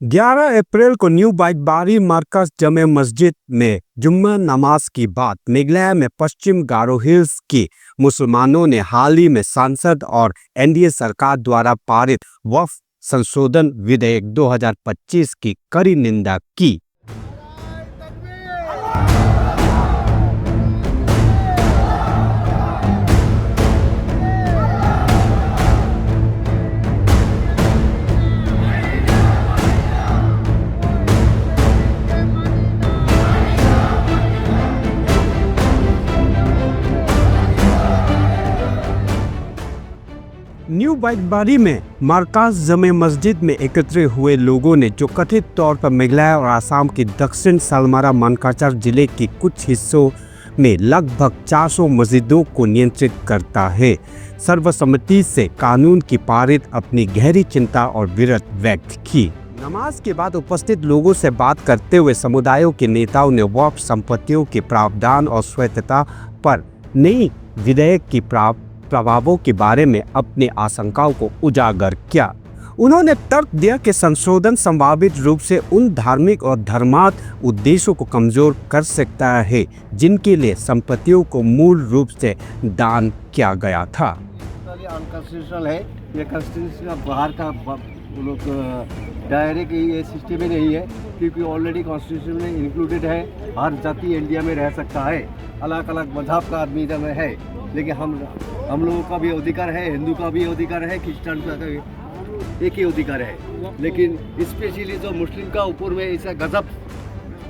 11 अप्रैल को न्यू बाइटबारी मरकज जमे मस्जिद में जुम्मा नमाज के बाद मेघालय में पश्चिम गारो हिल्स के मुसलमानों ने हाल ही में सांसद और एनडीए सरकार द्वारा पारित वक्फ संशोधन विधेयक 2025 की कड़ी निंदा की। न्यू बाइटबारी में मरकज जमे मस्जिद में एकत्रित हुए लोगों ने जो कथित तौर पर मेघालय और आसाम के दक्षिण सलमारा मनकाचर जिले के कुछ हिस्सों में लगभग 400 मस्जिदों को नियंत्रित करता है, सर्वसम्मति से कानून की पारित अपनी गहरी चिंता और विरोध व्यक्त की। नमाज के बाद उपस्थित लोगों से बात करते हुए समुदायों के नेताओं ने वक्फ संपत्तियों के प्रावधान और स्वायत्तता पर नई विधेयक की प्रभावों के बारे में अपनी आशंकाओं को उजागर किया। उन्होंने तर्क दिया कि संशोधन संभावित रूप से उन धार्मिक और धर्मार्थ उद्देश्यों को कमजोर कर सकता है जिनके लिए संपत्तियों को मूल रूप से दान किया गया था। अनकॉन्स्टिट्यूशनल है, ये कॉन्स्टिट्यूशन का बाहर का लोग दायरे की ये सिस्टम ही नहीं है, क्योंकि ऑलरेडी कॉन्स्टिट्यूशन में इंक्लूडेड है। हर जाति इंडिया में रह सकता है, अलग अलग मजहब का आदमी इधर में है, लेकिन हम लोगों का भी अधिकार है, हिंदू का भी अधिकार है, क्रिश्चियन का भी एक ही अधिकार है। लेकिन स्पेशली जो मुस्लिम का ऊपर में ऐसा गजब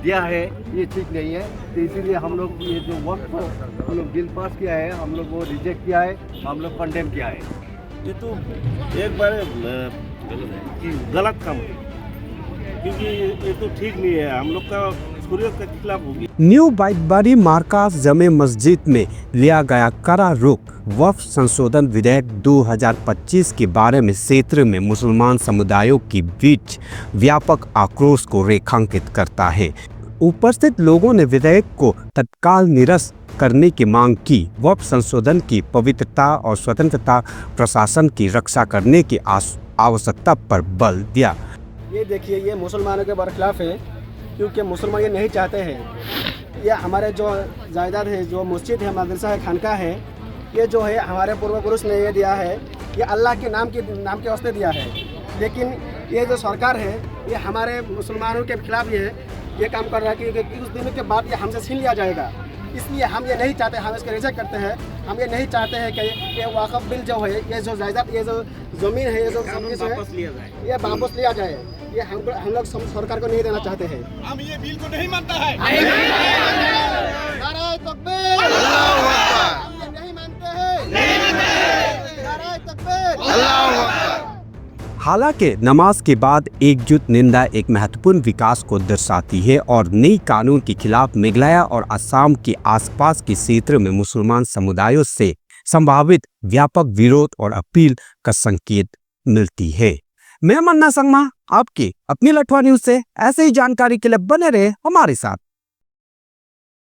दिया है, ये ठीक नहीं है। तो इसीलिए हम लोग ये जो वक्त हम लोग बिल पास किया है, हम लोग वो रिजेक्ट किया है, हम लोग कंडेम किया है। ये तो एक बार गलत काम है, क्योंकि ये तो ठीक नहीं है, हम लोग का हुर्रियत के खिलाफ होगी। न्यू बाइटबारी मरकज जमे मस्जिद में लिया गया कड़ा रुख वक्फ संशोधन विधेयक 2025 के बारे में क्षेत्र में मुसलमान समुदायों के बीच व्यापक आक्रोश को रेखांकित करता है। उपस्थित लोगों ने विधेयक को तत्काल निरस्त करने की मांग की। वक्फ संशोधन की पवित्रता और स्वतंत्रता प्रशासन की रक्षा करने की आवश्यकता पर बल दिया। ये देखिए, ये मुसलमानों के बरखिलाफ है, क्योंकि मुसलमान ये नहीं चाहते हैं। ये हमारे जो जायदाद है, जो मस्जिद है, मदरसा है, खानका है, ये जो है हमारे पूर्वपुरुष ने ये दिया है, ये अल्लाह के नाम के वास्ते दिया है। लेकिन ये जो सरकार है, ये हमारे मुसलमानों के खिलाफ ये काम कर रहा है कि कुछ दिनों के बाद ये हमसे छीन लिया जाएगा। इसलिए हम ये नहीं चाहते, हम इसको रिजेक्ट करते हैं। हम ये नहीं चाहते हैं कि ये वाक़फ़ बिल जो है, ये जो जायदाद, ये जो ज़मीन है, ये जो ये वापस लिया जाए। ये हम लोग सरकार को नहीं देना चाहते हैं। हम ये बिल को नहीं मानता है। नारे तकबीर, हम ये नहीं मानते हैं। नारे तकबीर। हालांकि नमाज के बाद एकजुट निंदा एक महत्वपूर्ण विकास को दर्शाती है और नई कानून के खिलाफ मेघालय और असम के आसपास के क्षेत्र में मुसलमान समुदायों से संभावित व्यापक विरोध और अपील का संकेत मिलती है। मैं मन्ना संगमा आपकी अपनी लठवा न्यूज से ऐसे ही जानकारी के लिए बने रहे हमारे साथ।